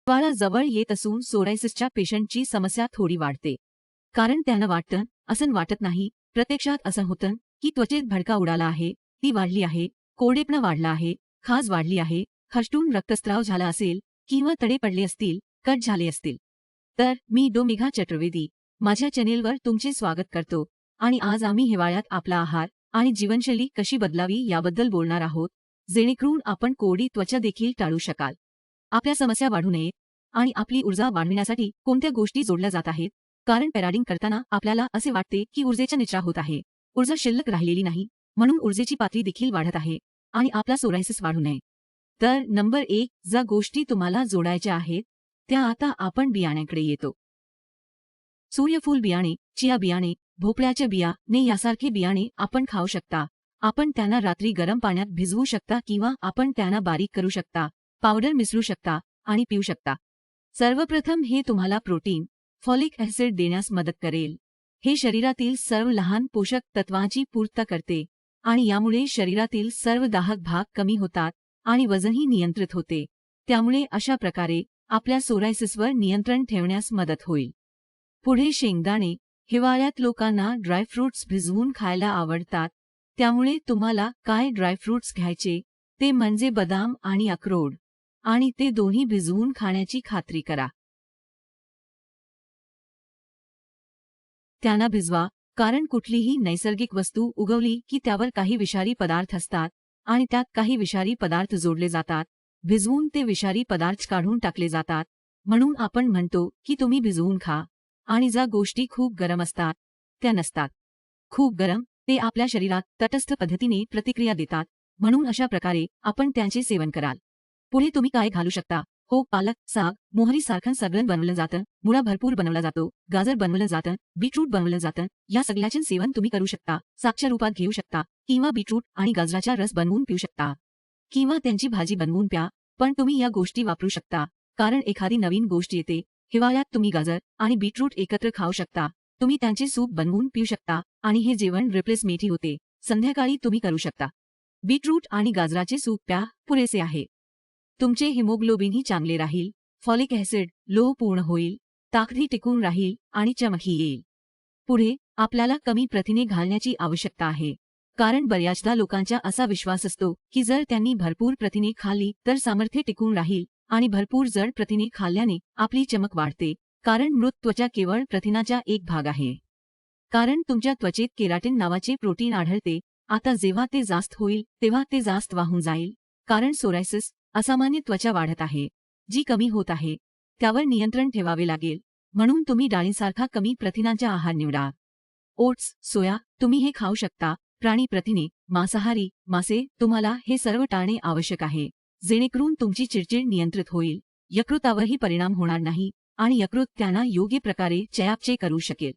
हिवाळा जवळ येत असून सोरायसिसच्या पेशंटची समस्या थोडी वाढते. कारण त्यांना वाटतं, असं वाटत नाही, प्रत्यक्षात असं होतं की त्वचेत भडका उडाला आहे, ती वाढली आहे, कोरडेपणा वाढला आहे, खाज वाढली आहे, खरटून रक्तस्राव झाला असेल किंवा तडे पडले असतील, कट झाले असतील. तर मी मेघा चतुर्वेदी माझ्या चॅनेलवर तुमचे स्वागत करतो आणि आज आम्ही हिवाळ्यात आपला आहार आणि जीवनशैली कशी बदलावी याबद्दल बोलणार आहोत, जेणेकरून आपण कोरडी त्वचा देखील टाळू शकाल. आपल्या समस्या वाढू नये आणि आपली ऊर्जा वाढविण्यासाठी कोणत्या गोष्टी जोडल्या जात आहेत, कारण पॅराडिंग करताना आपल्याला असे वाटते की ऊर्जेचा निचरा होत आहे, ऊर्जा शिल्लक राहिलेली नाही, म्हणून ऊर्जेची पातळी देखील वाढत आहे आणि आपला सोरायसिस वाढू नये. तर नंबर 1 ज्या गोष्टी तुम्हाला जोडायच्या आहेत त्या आता आपण बियाण्यांकडे येतो. सूर्यफूल बियाणे, चिया बियाणे, भोपळ्याच्या बियाणे यासारखे बियाणे आपण खाऊ शकता. आपण त्यांना रात्री गरम पाण्यात भिजवू शकता किंवा आपण त्यांना बारीक करू शकता, पावडर मिसळू शकता आणि पिऊ शकता. सर्वप्रथम हे तुम्हाला प्रोटीन, फॉलिक ॲसिड देण्यास मदत करेल. हे शरीरातील सर्व लहान पोषक तत्वांची पूर्तता करते आणि यामुळे शरीरातील सर्व दाहक भाग कमी होतात आणि वजनही नियंत्रित होते. त्यामुळे अशा प्रकारे आपल्या सोरायसिसवर नियंत्रण ठेवण्यास मदत होईल. पुढे शेंगदाणे. हिवाळ्यात लोकांना ड्रायफ्रुट्स भिजवून खायला आवडतात, त्यामुळे तुम्हाला काय ड्रायफ्रुट्स घ्यायचे ते म्हणजे बदाम आणि अक्रोड, आणि ते दोन्ही भिजवून खाण्याची खात्री करा. त्यांना भिजवा, कारण कुठलीही नैसर्गिक वस्तू उगवली की त्यावर काही विषारी पदार्थ असतात आणि त्यात काही विषारी पदार्थ जोडले जातात. भिजवून ते विषारी पदार्थ काढून टाकले जातात, म्हणून आपण म्हणतो की तुम्ही भिजवून खा. आणि ज्या गोष्टी खूप गरम असतात त्या नसतात. खूप गरम ते आपल्या शरीरात तटस्थ पद्धतीने प्रतिक्रिया देतात, म्हणून अशा प्रकारे आपण त्यांचे सेवन कराल. पुढे तुम्ही काय घालू शकता? हो, पालक, साग, मोहरी सारखं सगळं बनवलं जातं, मुळा भरपूर बनवला जातो, गाजर बनवलं जातं, बीटरूट बनवलं जातं. या सगळ्याचे सेवन तुम्ही करू शकता. सागच्या रूपात घेऊ शकता किंवा बीटरूट आणि गाजराचा रस बनवून पिऊ शकता किंवा त्यांची भाजी बनवून प्या. पण तुम्ही या गोष्टी वापरू शकता, कारण एखादी नवीन गोष्ट येते. हिवाळ्यात तुम्ही गाजर आणि बीटरूट एकत्र खाऊ शकता. तुम्ही त्यांचे सूप बनवून पिऊ शकता आणि हे जेवण रिप्लेसमेंटही होते. संध्याकाळी तुम्ही करू शकता. बीटरूट आणि गाजराचे सूप प्या, पुरेसे आहे. तुमचे हिमोग्लोबिनही चांगले राहील, फॉलिक ॲसिड लो पूर्ण होईल, ताकदही टिकून राहील आणि चमकही येईल. पुढे आपल्याला कमी प्रथिने घालण्याची आवश्यकता आहे, कारण बऱ्याचदा लोकांचा असा विश्वास असतो की जर त्यांनी भरपूर प्रथिने खाल्ली तर सामर्थ्य टिकून राहील, आणि भरपूर जड प्रथिने खाल्ल्याने आपली चमक वाढते, कारण मृत त्वचा केवळ प्रथिनाचा एक भाग आहे. कारण तुमच्या त्वचेत केराटिन नावाचे प्रोटीन आढळते. आता जेव्हा ते जास्त होईल तेव्हा ते जास्त वाहून जाईल, कारण सोरायसिस असामान्य त्वचा वाढत आहे, जी कमी होत आहे. त्यावर नियंत्रण ठेवावे लागेल, म्हणून तुम्ही डाळींसारखा कमी प्रथिनांचा आहार निवडा. ओट्स, सोया तुम्ही हे खाऊ शकता. प्राणी प्रथिने, मांसाहारी, मासे तुम्हाला हे सर्व टाळणे आवश्यक आहे, जेणेकरून तुमची चिडचिड नियंत्रित होईल, यकृतावरही परिणाम होणार नाही आणि यकृत त्यांना योग्य प्रकारे चयापचय करू शकेल.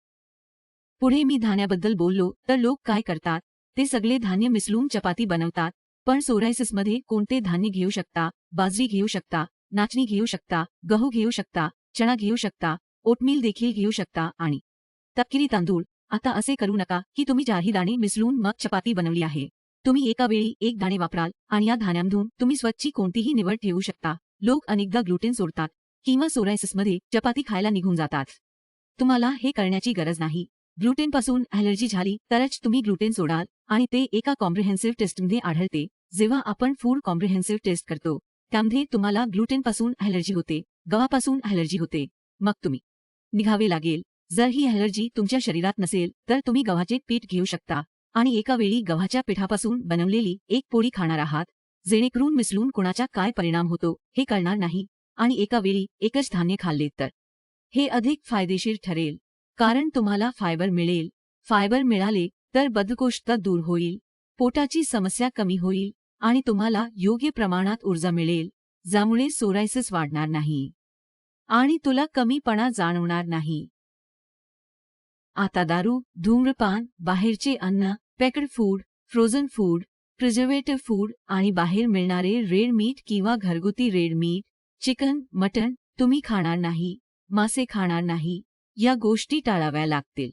पुढे मी धान्याबद्दल बोललो तर लोक काय करतात, ते सगळे धान्य मिसळून चपाती बनवतात. पण सोरायसिसमध्ये कोणते धान्य घेऊ शकता? बाजरी घेऊ शकता, नाचणी घेऊ शकता, गहू घेऊ शकता, चणा घेऊ शकता, ओटमील देखील घेऊ शकता आणि तपकिरी तांदूळ. आता असे करू नका की तुम्ही चारही दाणे मिसळून मग चपाती बनवली आहे. तुम्ही एका वेळी एक दाणे वापराल आणि या धान्यांमधून तुम्ही स्वतःची कोणतीही निवड ठेवू शकता. लोक अनेकदा ग्लुटेन सोडतात किंवा सोरायसिसमध्ये चपाती खायला निघून जातात. तुम्हाला हे करण्याची गरज नाही. ग्लुटेनपासून ॲलर्जी झाली तरच तुम्ही ग्लुटेन सोडाल, आणि ते एका कॉम्प्रिहेन्सिव्ह टेस्टमध्ये आढळते. जेव्हा आपण फूड कॉम्प्रिहेन्सिव्ह टेस्ट करतो त्यामध्ये तुम्हाला ग्लुटेनपासून ॲलर्जी होते, गव्हापासून ॲलर्जी होते, मग तुम्ही निघावे लागेल. जर ही ॲलर्जी तुमच्या शरीरात नसेल तर तुम्ही गव्हाचे पीठ घेऊ शकता आणि एका वेळी गव्हाच्या पिठापासून बनवलेली एक पोळी खाणार आहात, जेणेकरून मिसळून कोणाचा काय परिणाम होतो हे कळणार नाही, आणि एका वेळी एकच धान्य खाल्ले तर हे अधिक फायदेशीर ठरेल, कारण तुम्हाला फायबर मिळेल. फायबर मिळाले तर बद्धकोष्ठता दूर होईल, पोटाची समस्या कमी होईल आणि तुम्हाला योग्य प्रमाणात ऊर्जा मिळेल, ज्यामुळे सोरायसिस वाढणार नाही आणि तुला कमीपणा जाणवणार नाही. आता दारू, धूम्रपान, बाहेरचे अन्न, packed food, frozen food, preservative food आणि बाहेर मिळणारे रेड मीट किंवा घरगुती रेड मीट, चिकन, मटण तुम्ही खाणार नाही, मासे खाणार नाही. या गोष्टी टाळाव्या लागतील.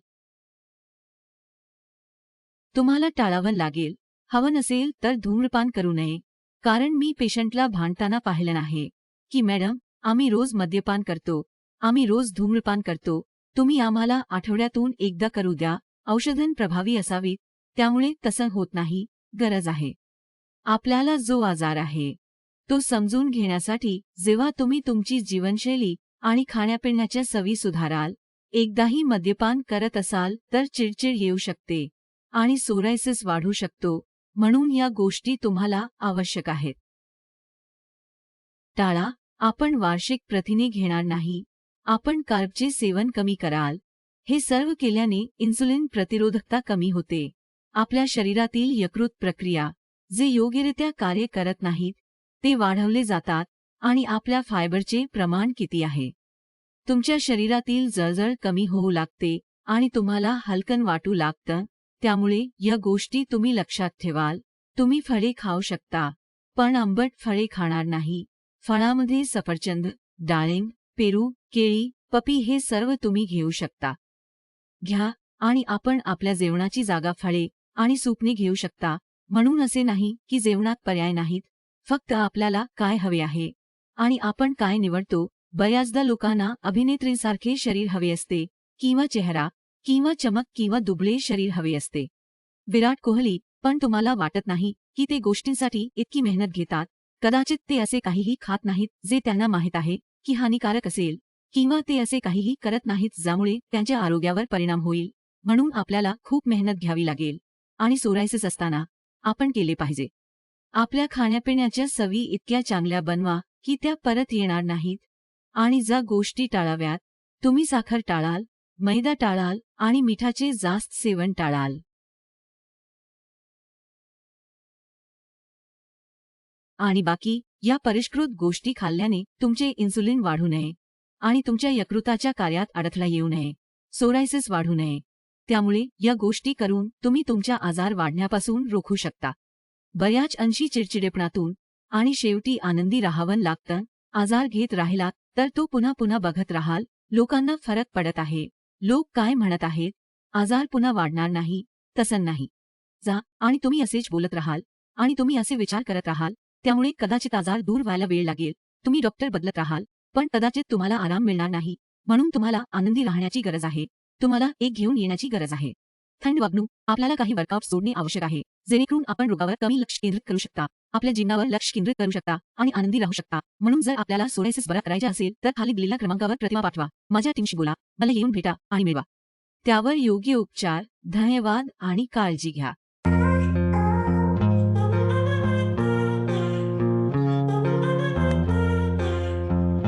तुम्हाला टाळावं लागेल. हवं नसेल तर धूम्रपान करू नये, कारण मी पेशंटला भांडताना पाहिलं आहे की मॅडम आम्ही रोज मद्यपान करतो, आम्ही रोज धूम्रपान करतो, तुम्ही आम्हाला आठवड्यातून एकदा करू द्या. औषधं प्रभावी असावीत, त्यामुळे तसं होत नाही. गरज आहे आपल्याला जो आजार आहे तो समजून घेण्यासाठी जेव्हा तुम्ही तुमची जीवनशैली आणि खाण्यापिण्याच्या सवयी सुधाराल. एकदाही मद्यपान करत असाल तर चिडचिड येऊ शकते आणि सोरायसिस वाढू शकतो. म्हणून या गोष्टी तुम्हाला आवश्यक आहेत. टाळा. आपण वार्षिक प्रथिने घेणार नाही. आपण कार्बचे सेवन कमी कराल. हे सर्व केल्याने इन्सुलिन प्रतिरोधकता कमी होते. आपल्या शरीरातील यकृत प्रक्रिया जे योग्यरित्या कार्य करत नाहीत ते वाढवले जातात. आणि आपल्या फायबरचे प्रमाण किती आहे. तुमच्या शरीरातील जळजळ कमी होऊ लागते आणि तुम्हाला हलकं वाटू लागतं. त्यामुळे या गोष्टी तुम्ही लक्षात ठेवाल. तुम्ही फळे खाऊ शकता, पण आंबट फळे खाणार नाही. फळामध्ये सफरचंद, डाळिंब, पेरू, केळी, पपी हे सर्व तुम्ही घेऊ शकता. घ्या. आणि आपण आपल्या जेवणाची जागा फळे आणि सूपने घेऊ शकता. म्हणून असे नाही की जेवणात पर्याय नाहीत. फक्त आपल्याला काय हवे आहे आणि आपण काय निवडतो. बऱ्याचदा लोकांना अभिनेत्रींसारखे शरीर हवे असते, किंवा चेहरा, किंवा चमक, किंवा दुबळे शरीर हवे असते. विराट कोहली. पण तुम्हाला वाटत नाही की ते गोष्टींसाठी इतकी मेहनत घेतात. कदाचित ते असे काहीही खात नाहीत जे त्यांना माहीत आहे की हानिकारक असेल, किंवा ते असे काहीही करत नाहीत ज्यामुळे त्यांच्या आरोग्यावर परिणाम होईल. म्हणून आपल्याला खूप मेहनत घ्यावी लागेल. आणि सोरायसिस असताना आपण केले पाहिजे. आपल्या खाण्यापिण्याच्या सवयी इतक्या चांगल्या बनवा की त्या परत येणार नाहीत. आणि ज्या गोष्टी टाळाव्यात, तुम्ही साखर टाळाल, मैदा टाळाल आणि मिठाचे जास्त सेवन टाळाल. आणि बाकी या परिष्कृत गोष्टी खाल्ल्याने तुमचे इन्सुलिन वाढू नये आणि तुमच्या यकृताच्या कार्यात अडथळा येऊ नये, सोरायसिस वाढू नये. त्यामुळे या गोष्टी करून तुम्ही तुमच्या आजार वाढण्यापासून रोखू शकता. बऱ्याच अंशी चिडचिडेपणातून आणि शेवटी आनंदी राहावं लागतं. आजार घेत राहिलात तर तो पुन्हा पुन्हा बघत राहाल. लोकांना फरक पडत आहे, लोक काय म्हणत आहेत, आजार पुन्हा वाढणार नाही. तसं नाही. जा आणि तुम्ही असेच बोलत राहाल आणि तुम्ही असे विचार करत राहाल. त्यामुळे कदाचित आजार दूर व्हायला वेळ लागेल. तुम्ही डॉक्टर बदलत राहाल, पण कदाचित तुम्हाला आराम मिळणार नाही. म्हणून तुम्हाला आनंदी राहण्याची गरज आहे. तुम्हाला एक घेऊन येण्याची गरज आहे. थंड वागणूक. आपल्याला काही वर्कआउट्स जोडणे आवश्यक आहे, जेणेकरून आपण रोगावर कमी लक्ष केंद्रित करू शकता, आपल्या जीवनावर लक्ष केंद्रित करू शकता आणि आनंदी राहू शकता. म्हणून जर आपल्याला सोरायसिस बरा करायचा असेल तर खाली दिलेल्या क्रमांकावर प्रतिमा पाठवा, माझ्या टीमशी बोला, मला येऊन भेटा आणि मिळवा. त्यावर योग्य उपचार. धन्यवाद आणि काळजी घ्या.